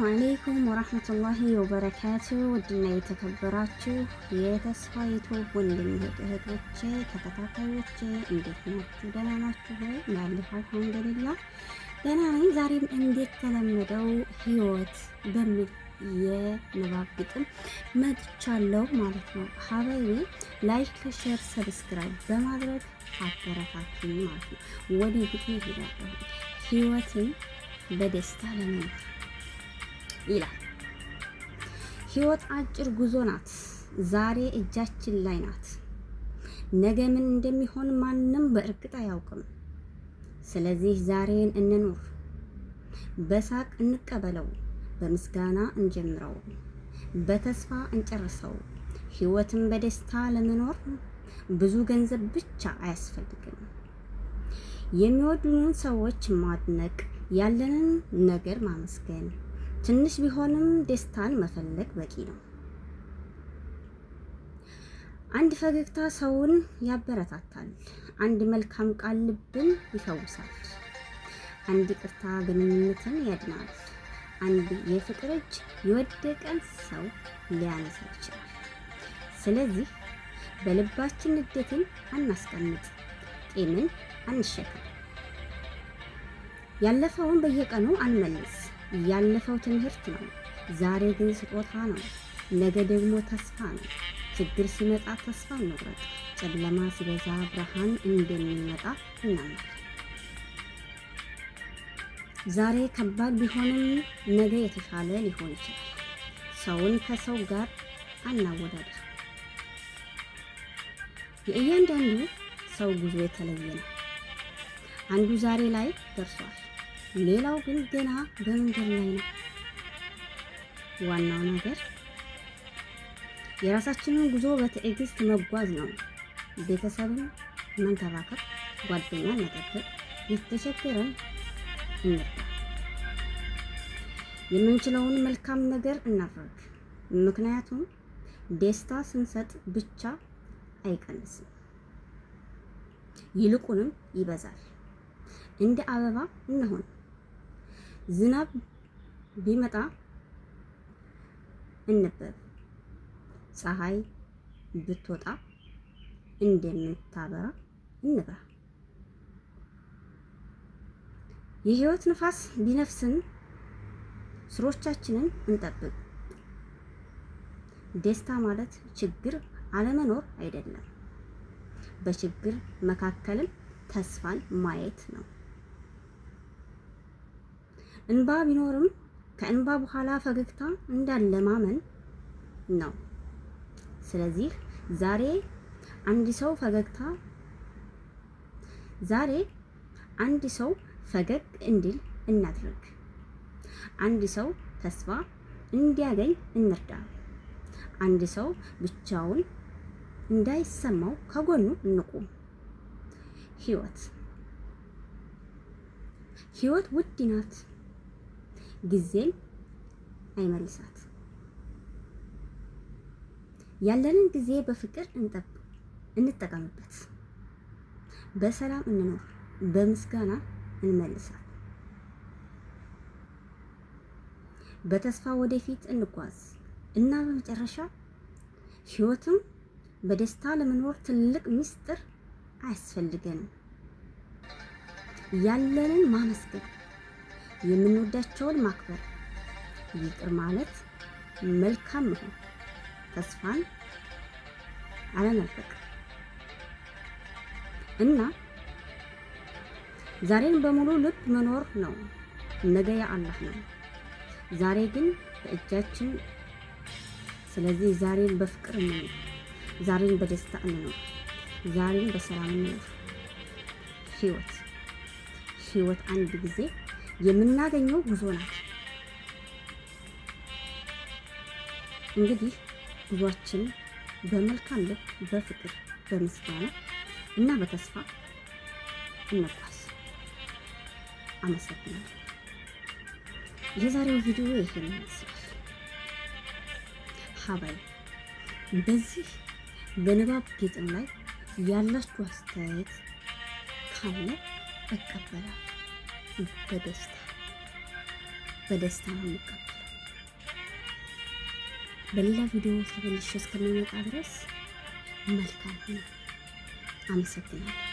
አለይኩም ወራህመቱላሂ ወበረካቱ። ውድና የተከበራችሁ የተስፋይቱ ወንድም እህቶቼ ተከታታዮቼ እንዴት ናችሁ? ደህና ናችሁ ወይ? ያለሁ አልሐምዱሊላህ ደህና ነኝ። ዛሬም እንዴት ተለመደው ህይወት በሚል የንባብ ግጥም መጥቻለሁ ማለት ነው። ሀባይቢ ላይክ፣ ሼር፣ ሰብስክራይብ በማድረግ አበረታቱኝ ማለት ነው። ወደ ግጥም ይሄዳለሁ። ህይወትን በደስታ ለመኖር ይላል። ህይወት አጭር ጉዞ ናት። ዛሬ እጃችን ላይ ናት። ነገ ምን እንደሚሆን ማንም በእርግጥ አያውቅም። ስለዚህ ዛሬን እንኑር፣ በሳቅ እንቀበለው፣ በምስጋና እንጀምረው፣ በተስፋ እንጨርሰው። ህይወትን በደስታ ለመኖር ብዙ ገንዘብ ብቻ አያስፈልግም። የሚወዱንን ሰዎች ማድነቅ፣ ያለንን ነገር ማመስገን፣ ትንሽ ቢሆንም ደስታን መፈለግ በቂ ነው። አንድ ፈገግታ ሰውን ያበረታታል። አንድ መልካም ቃል ልብን ይፈውሳል። አንድ ይቅርታ ግንኙነትን ያድናል። አንድ የፍቅር እጅ የወደቀን ሰው ሊያነሳ ይችላል። ስለዚህ በልባችን ንዴትን አናስቀምጥ፣ ቂምን አንሸከም። ያለፈውን በየቀኑ አንመልስ። ያለፈው ትምህርት ነው፣ ዛሬ ግን ስጦታ ነው። ነገ ደግሞ ተስፋ ነው። ችግር ሲመጣ ተስፋ እንቁረጥ፣ ጨለማ ሲበዛ ብርሃን እንደሚመጣ እናምር። ዛሬ ከባድ ቢሆንም ነገ የተሻለ ሊሆን ይችላል። ሰውን ከሰው ጋር አናወዳድር። የእያንዳንዱ ሰው ጉዞ የተለየ ነው። አንዱ ዛሬ ላይ ደርሷል፣ ሌላው ግን ገና በመንገድ ላይ ነው። ዋናው ነገር የራሳችንን ጉዞ በትዕግስት መጓዝ ነው። ቤተሰብን መንከባከብ፣ ጓደኛን መጠበቅ፣ የተቸገረን እንርዳ። የምንችለውን መልካም ነገር እናድርግ። ምክንያቱም ደስታ ስንሰጥ ብቻ አይቀንስም፣ ይልቁንም ይበዛል። እንደ አበባ እንሆን። ዝናብ ቢመጣ እንበብ፣ ፀሐይ ብትወጣ እንደምታበራ እንብራ። የህይወት ንፋስ ቢነፍስን ስሮቻችንን እንጠብቅ። ደስታ ማለት ችግር አለመኖር አይደለም፣ በችግር መካከልም ተስፋን ማየት ነው። እንባ ቢኖርም ከእንባ በኋላ ፈገግታ እንዳለ ማመን ነው። ስለዚህ ዛሬ አንድ ሰው ፈገግ እንዲል እናድርግ። አንድ ሰው ተስፋ እንዲያገኝ እንርዳ። አንድ ሰው ብቻውን እንዳይሰማው ከጎኑ እንቁም። ህይወት ውድ ናት፣ ጊዜን አይመልሳት። ያለንን ጊዜ በፍቅር እንጠቀምበት። በሰላም እንኖር፣ በምስጋና እንመልሳት። በተስፋ ወደፊት እንጓዝ እና በመጨረሻ ህይወትም በደስታ ለመኖር ትልቅ ምስጢር አያስፈልገንም። ያለንን ማመስገን፣ የምንወዳቸውን ማክበር፣ ይቅር ማለት፣ መልካም መሆን፣ ተስፋን አለመልቀቅ እና ዛሬን በሙሉ ልብ መኖር ነው። ነገ የአላህ ነው፣ ዛሬ ግን በእጃችን። ስለዚህ ዛሬን በፍቅር እንኖር፣ ዛሬን በደስታ እንኖር፣ ዛሬን በሰላም እንኖር። ህይወት አንድ ጊዜ የምናገኘው ጉዞ ናት። እንግዲህ ጉዟችን በመልካም ልብ፣ በፍቅር፣ በምስጋና እና በተስፋ እንጓዝ። አመሰግናለሁ። የዛሬው ቪዲዮ ይሄን ይመስላል። ሀባይ በዚህ በንባብ ግጥም ላይ ያላችሁ አስተያየት ካለ እቀበላለሁ። በደስታ ነው የምቀበለው። በሌላ ቪዲዮ ተመልሼ እስከምመጣ ድረስ መልካም ነው። አመሰግናለሁ።